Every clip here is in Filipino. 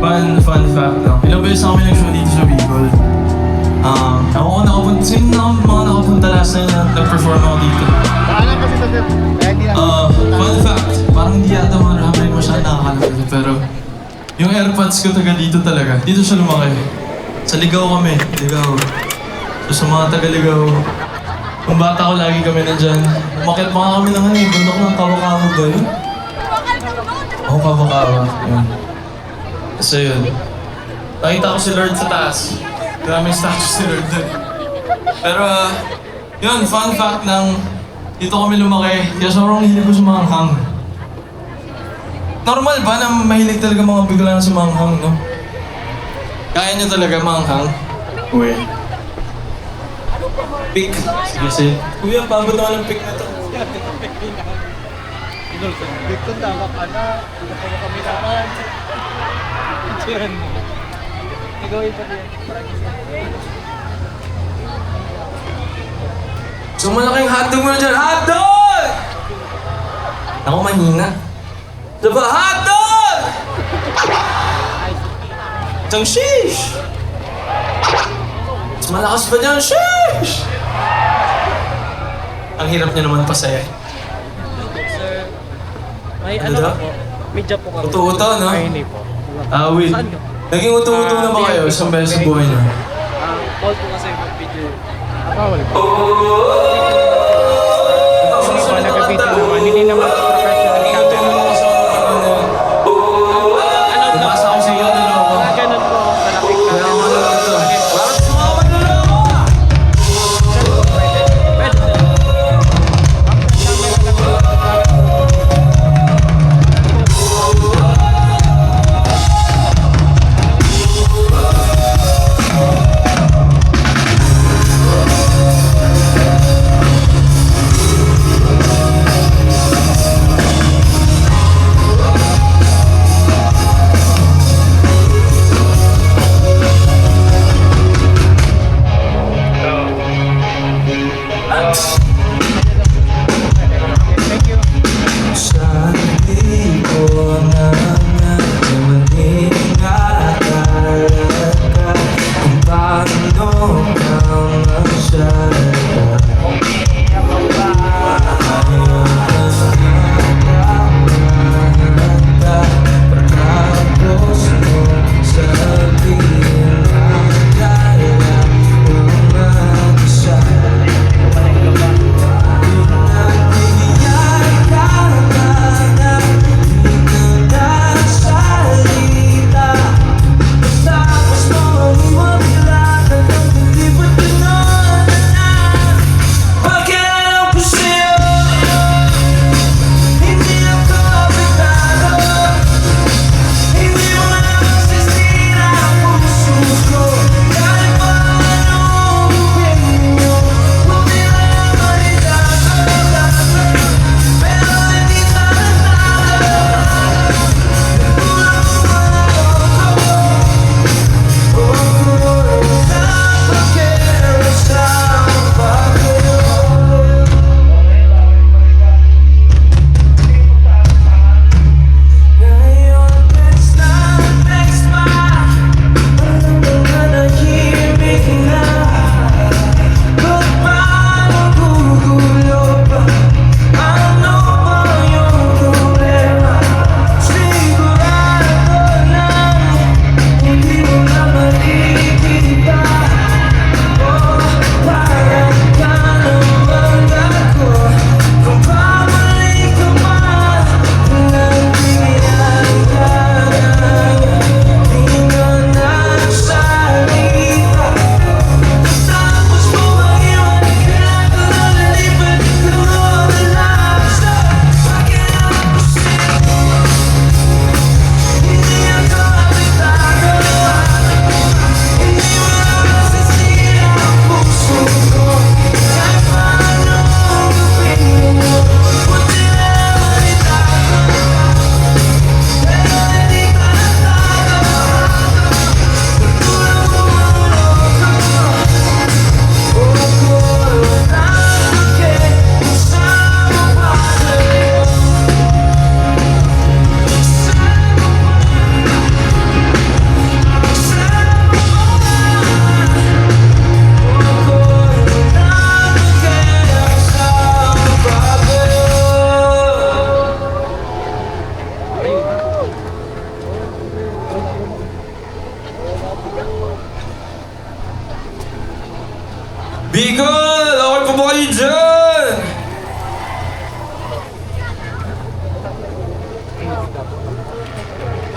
Fun fact lang. Ilang beses na kami nag-show dito sa Bicol. Ako nakapunta, sino na mga nakapunta last time na nag-perform ako dito? Paalam kasi sa sir. Kaya hindi na. Fun fact, parang hindi yata marami masyadong nakakalaman. Pero yung AirPods ko taga dito talaga. Dito siya lumaki. Sa Ligaw kami, Ligaw. So sa mga taga-Ligaw, kung bata ko lagi kami nandyan. Umakit pa nga kami ng bundok ng Kawakawa ba yun? Oo, Kawakawa. Yun. So yun. Nakita ko si Lord sa taas. Maraming statue si Lord dun. Pero yun, fun fact ng dito kami lumaki. Kaya sobrang hilig ko sa manghang. Normal ba na mahilig talaga mga bigla sa manghang, no? Kaya niyo talaga manghang? Uy. Pick. Sige, sige. Kuya, pabot naman ang pick na to. Dito tama ka na. Dito pa mo kami naman. Diyan. Igawin pa din. So malaking hotdog mo na dyan. Hotdog! Ako mahina. Diba? Hotdog! Isang shish! Mas malakas pa dyan. Shish! Ang hirap niya naman pasaya. Sir, may Ano ano daw? po? Medya po kami. Uto-uto, no? Ay, hindi po. Wait. Saan ka? Naging uto-uto na ba kayo? Isang beses sa buhay niyo? Call po kasi yung video. Bawal pa. Hindi po nag-video naman. Hindi naman po professional camera. Bumasa ako sa iyo, dalawa ko. Ganun po, kalapit ka. Kaya ako na ito. Bakit sumama na lang ako? Pwede sir.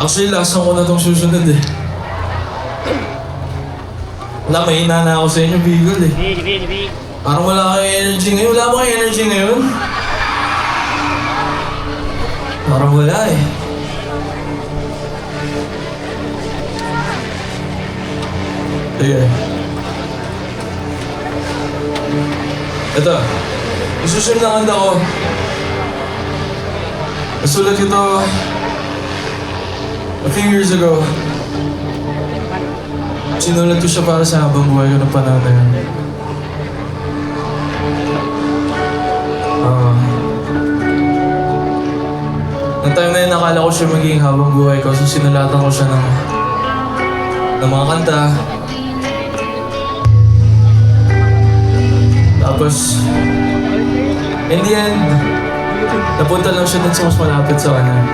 Actually, lasan ko na tong susunod eh. Wala, mahina na ako sa inyo, Bigol eh. Parang wala kayong energy ngayon. Wala ba kayong energy ngayon? Parang wala eh. Sige. Ito. Isusunod na kanta ko. Nasulat ko ito a few years ago. Sinulat ko siya para sa habang buhay ko ng panahon na yun. Nung time na yun, nakala ko siya magiging habang buhay ko. So sinulatan ko siya ng mga kanta. Tapos, in the end, napunta lang siya dun sa mas malapit sa kanya.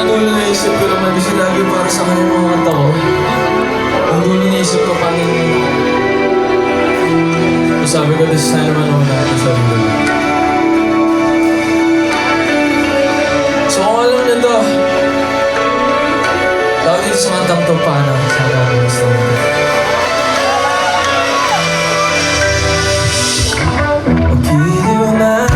Dulo naisip ko naman kasi lagi para sa kanya mga kanta ko. Ang dulo naisip ko paano yun. So sabi ko, this is na naman ako natin sa dulo. So kung alam niyo to, lagi sa kantang to paano sa kanya gusto mo. Pag-ibig na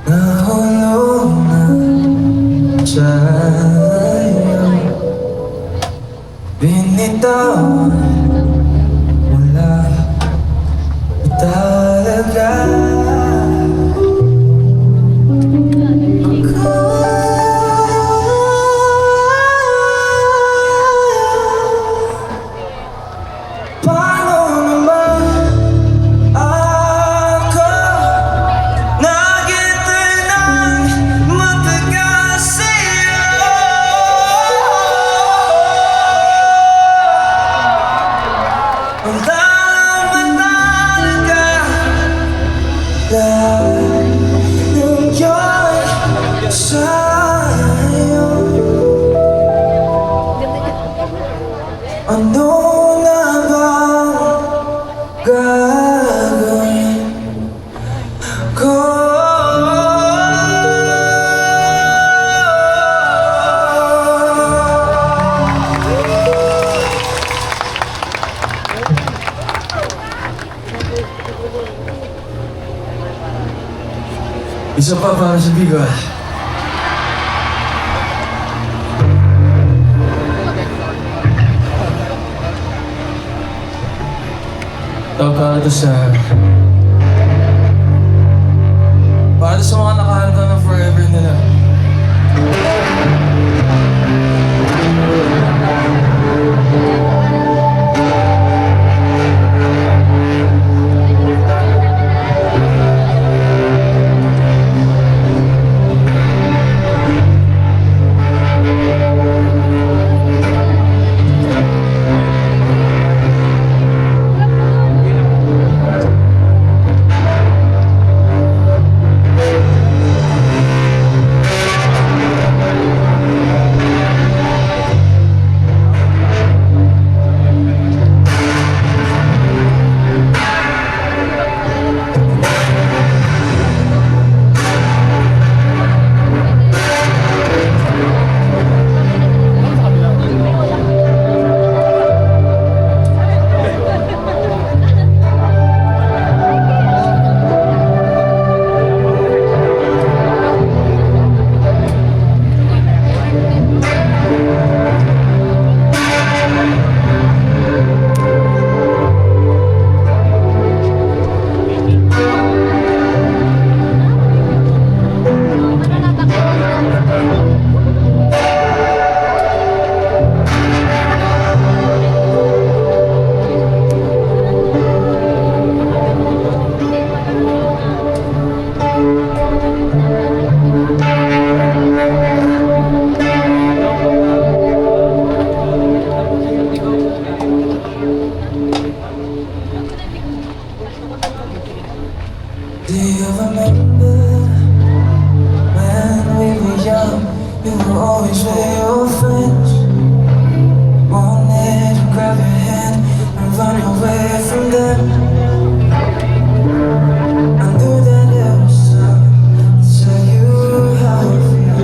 nahulog na sa'yo. Binitawan, wala talaga. Paano naman ako naghintay ng matagal sa'yo? Wala naman talaga lahat ng yun sa'yo. Ano na bang gagawin ko? Isa pa para sa Bigol. Para sa mga nakahanap ng forever nila. Do you remember when we were young? You were always with your friends. Wanted to grab your hand and run away from them. I knew that it was time to tell you how I feel.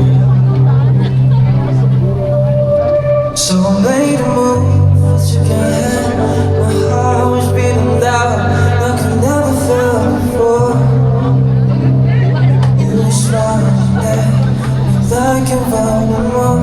So I made a move, I took your hand. My heart was beating loud like I never felt before. You smiled at me like you wanted more.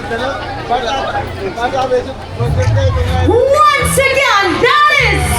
Once again, that is